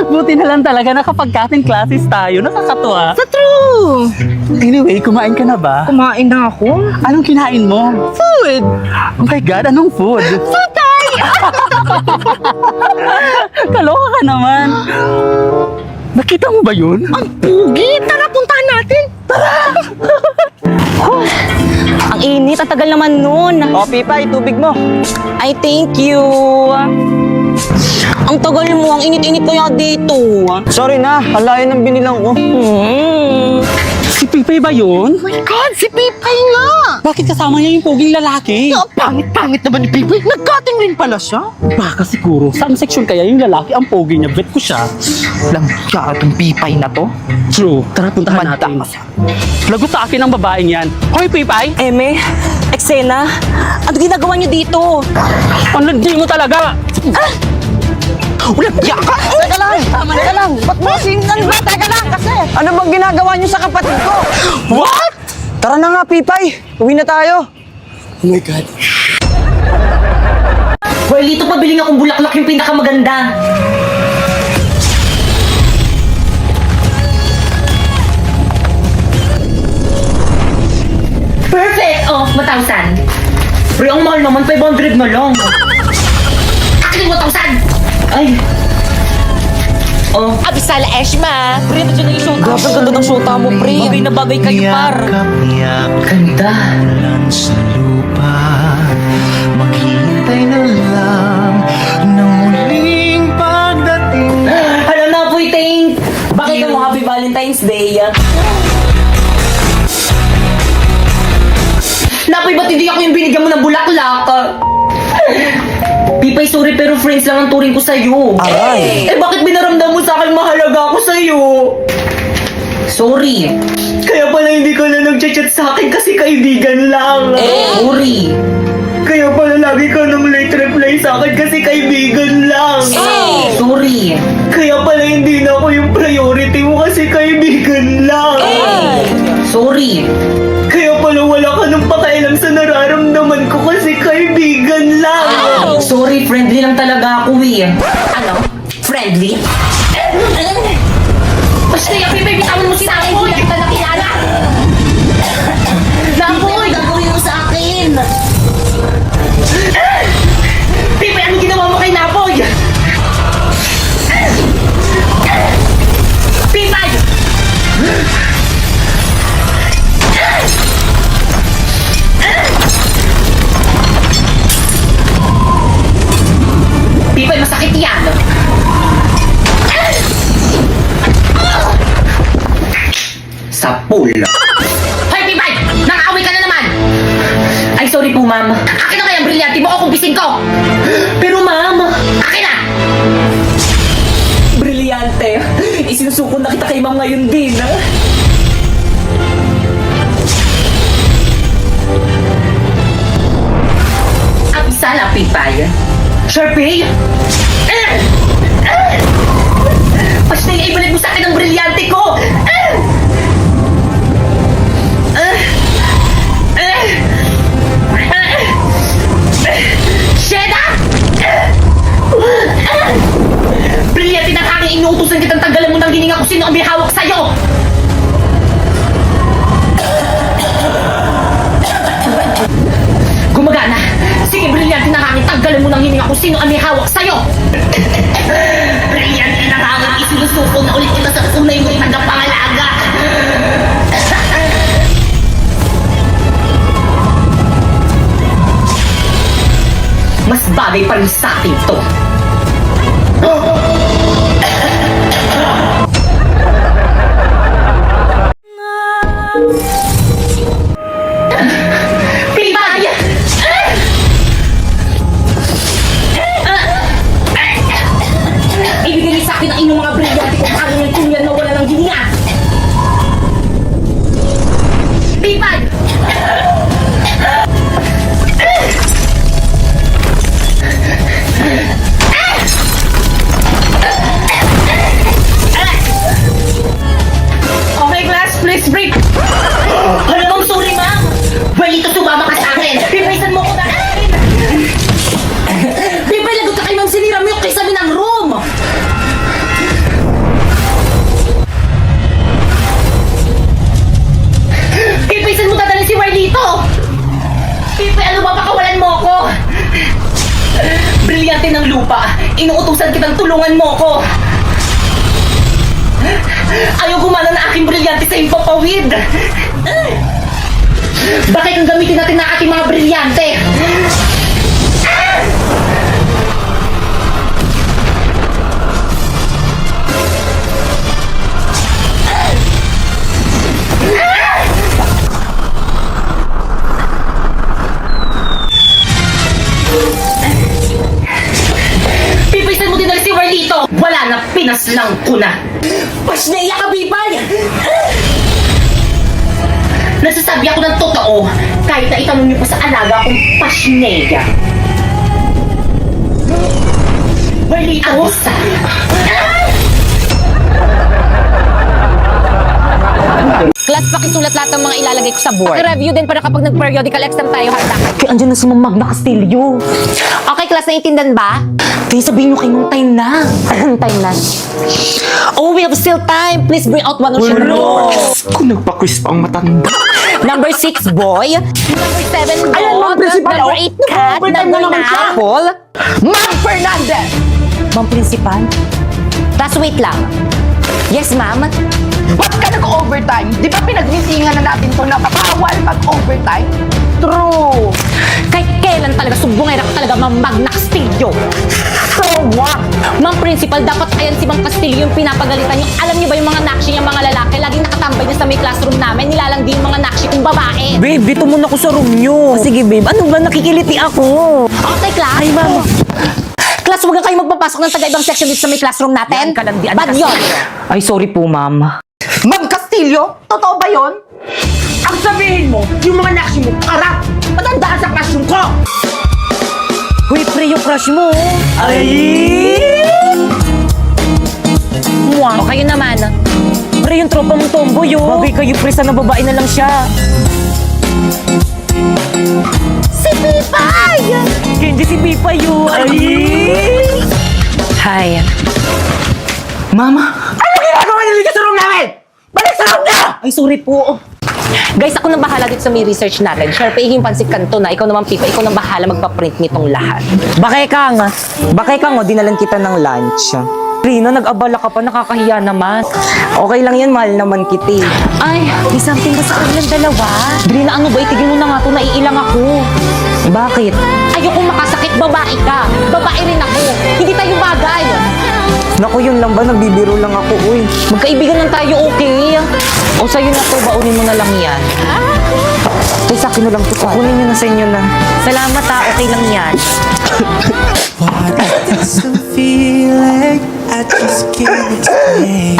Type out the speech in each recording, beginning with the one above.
Buti na lang talaga nakapag-cutting classes tayo. Nakakatuwa. Sa true! Anyway, kumain ka na ba? Kumain na ako. Anong kinain mo? Food! Oh my God, anong food? Patay! Kaloka ka naman. Nakita mo ba yun? Ang pugi! Tara, puntahan natin! Ang init, ang tagal naman nun. O, Pipay, tubig mo. Ay, thank you. Ang tagal mo, ang init-init kaya dito. Sorry na, halayan ang binilang ko. Si Pipay ba yun? Oh my God, si Pipay nga! Bakit kasama niya yung poging lalaki? Ang pangit-pangit naman ni Pipay. Nag-cutting rin pala siya. Baka siguro, saan section kaya yung lalaki ang pogi niya? Bet ko siya. Alam siya itong Pipay na to. True, tara puntahan natin. Lagot sa akin ang babaeng yan. Hoy, Pipay! Eme, eksena, ano ginagawa niyo dito? Ang landi mo talaga! Ulat ka! Teka lang! Tama ka lang! Ba't mo singan ba? Teka lang kasi! Ano bang ginagawa niyo sa kapatid ko? What? Tara na nga, Pipay. Uwi na tayo. Oh my God. Well, dito pabiling akong bulaklak yung pinakamaganda. Perfect! Oh, 1,000. Pero ang mahal naman, 500 na lang. Akin 1,000! Ay. Oh. Abisala Eshma! Pre, nandiyan na yung shota. Grabe, ganda ng shota mo, pre. Bagay na bagay kayo, par. Ganda. Sa lupa, maghihintay na lang ng muling pagdating. Alam na po, Ting. Bakit mo Happy Valentine's Day? Napoy, ba't hindi ako yung binigyan mo ng bulaklak? Pipay, sorry pero friends lang ang turing ko sa'yo. Aray. Eh bakit binaramdam mo sa akin mahalaga ako sa'yo? Sorry. Kaya pala hindi ka na nag-chat sa akin kasi kaibigan lang. Sorry. Kaya pala lagi ka nang late reply sa akin kasi kaibigan lang. Sorry. Kaya pala hindi na ako yung priority mo kasi kaibigan lang. Sorry. Kaya pala wala ka nang pakialam sa nararamdaman ko kasi kaibigan lang. Sorry, friendly lang talaga ako eh. Ano? Friendly? Basta yung Pipay, bitawan mo sa akin. Hindi kita nakilala. Napoy! Gagawin mo sa akin. Pipay, ano ginawa mo kay Napoy? Pipay! Pipay, masakit yan. Sa pool. Hoy, Pipay! Nang-away ka na naman! Ay, sorry po, ma'am. Akin na kaya ang brilyante mo o kumpisin ko! Pero, ma'am, akin na! Brilyante. Isinusuko na kita kay ma'am ngayon din, ha? Ang sala, Pipay. Sharpay! Basta yung ibalik mo sa akin ang brilyante ko! Sheda! Brilyante ng hangin, inuutusan kitang tanggalan mo ng hininga kung sino ang may hawak sa'yo! Gumagana! Sige, brilyante ng hangin, tanggalan mo ng hininga kung sino ang may hawak sa'yo! Brilyante ng hangin, isinusuko na ulit kita sa tunay mong tagapangalaga! Mas bagay pa rin sa akin to. Pipay! Ibigay niyo sa akin ang inyong mga brilyante kung paano ng kunyan na wala ng hininga! Pipay! Okay, class, please break! Ano bang sorry, ma'am? Well, ito sumama ka sa akin! Pipaysan mo ko na akin! Pipay, lagot ka kay ma'am, sinira mo yung kisame ng room! Kailangan tulungan mo ko. Ayaw gumana na aking brilyante sa iyong papawid. Bakit ang gamitin natin na ating mga brilyante? Pipisan mo din na si Warlito. Wala na, pinaslang ko na. Pasneya ka, Bipay! Nasasabi ako ng totoo kahit na itanong niyo pa sa alaga kong pasneya. Warlito! Abisa! Class, pakisulat lahat ng mga ilalagay ko sa board. Paki-review din para kapag nag-periodical exam tayo, handa kayo. Kaya andyan na si Ma'am Magna Castillo. Okay, class, naiintindihan ba? Kaya sabihin nyo kay Ma'am time na. Anong time na? Oh, we have still time. Please bring out one of your notes. Kung nagpa-quiz pa ang matanda. Number 6, boy. Number 7, Ayan, Ma'am dog. Principal, Number oh. 8, cat. Nag-overtime Number na naman 9, siya. apple. Ma'am Fernandez! Ma'am Principal? Tapos wait lang. Yes, ma'am? Ba't ka nag-overtime? Di ba pinagmitingan na natin to na bawal mag-overtime? True. Kahit kailan talaga sumbongera ka talaga, Ma'am Magna Castillo. So what? Ma'am Principal, dapat ayan si Ma'am Castillo yung pinapagalitan yung alam niyo ba yung mga nakshi niyang mga lalaki laging nakatambay na sa may classroom namin, nilalang din yung mga nakshi kong babae. Babe, dito muna ako sa room nyo. Sige, babe. Ano ba? Nakikiliti ako. Okay, class. Ay, ma'am. Class, huwag na kayo magpapasok ng taga-ibang section dito sa may classroom natin. Yan, kalandian Bad kasi. yun. Ay, sorry po, ma'am. Ma'am Castillo? Totoo ba yon? Ang sabihin mo, yung mga nakshi mo, karap! Matandaan sa classroom ko! Uy, pre, yung crush mo. Ay! O kayo naman. Pre, yung tropa mong tomboy, oh. Bagay kayo, pre, sana babae na lang siya. Si Pipay! Hindi si Pipa yun. Ay! Hi. Mama! Ano ginagawa niyo dito sa room namin? Balik sa room niyo! Ay, sorry po. Guys, ako nang bahala dito sa may research natin. Sure, paihin pansit kanto na. Ikaw naman, Pipa. Ikaw nang bahala magpa-print nitong lahat. Bakay kang, oh, dinalan kita ng lunch. Rina, nag-abala ka pa, nakakahiya naman. Okay lang yan, mahal naman kita. Ay, may something ba sa kanilang dalawa? Brina, ano ba? Itigil mo na nga ito. Naiilang ako. Bakit? Ayokong makasakit. Babae ka. Babae rin ako. Hindi tayo bagay. Naku, yun lang ba? Nagbibiro lang ako, uy. Magkaibigan lang tayo, okay? O sa'yo na to, baunin mo na lang yan. Ay, sa akin na lang ito. Kukunin nyo na sa inyo na. Salamat ha, okay lang yan. What is this feeling? I just can't explain.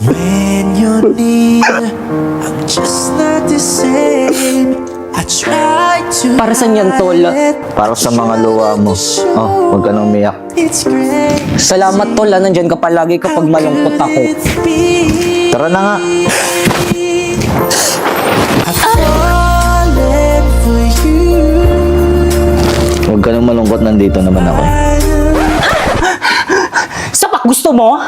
When you're near, I'm just not the same. I try to Para saan yan, Tol? Para sa mga luwa mo. Oh, huwag ka nang umiyak. It's great. Salamat, Tol. Nandyan ka palagi kapag malungkot ako. Tara na nga. Falling for you. Huwag ka nang malungkot, nandito naman ako. Sapak, gusto mo?